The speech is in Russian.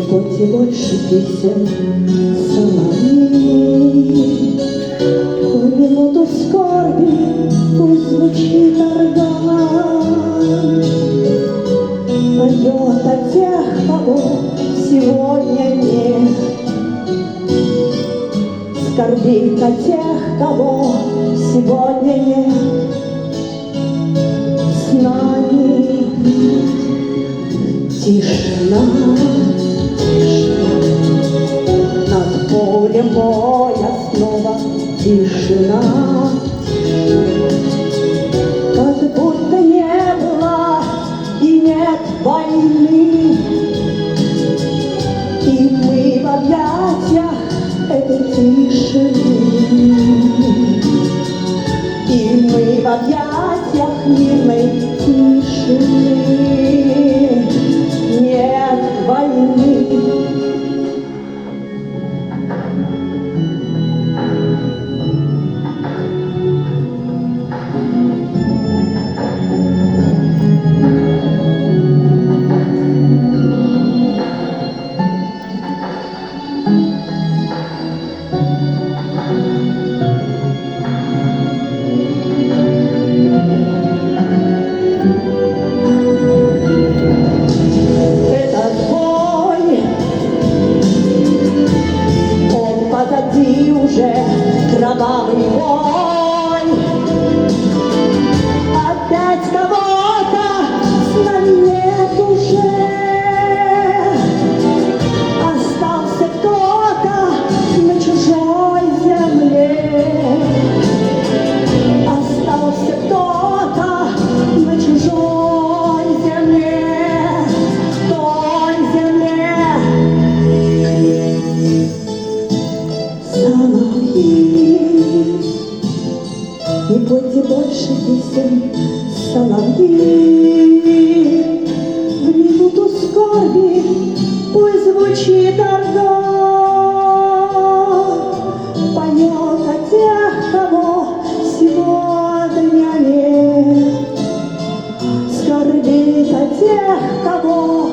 пойте больше песен соловей. В минуту скорби пусть звучит орган, поет о тех, кого сегодня нет, скорбит о тех, кого сегодня нет. С нами тишина, тишина, над полем боя снова тишина, как будто не было и нет войны, и мы в объятиях этой тишины, и мы в объятиях мирной тишины. Нет войны. Позади уже кровавый бой, опять кого-то с нами нет уже, остался кто-то на чужой земле, остался кто-то на чужой земле, той земле. Соловьи, не пойте больше песен, соловьи. В минуту скорби пусть звучит орган, поет о тех, кого сегодня нет, скорбит о тех, кого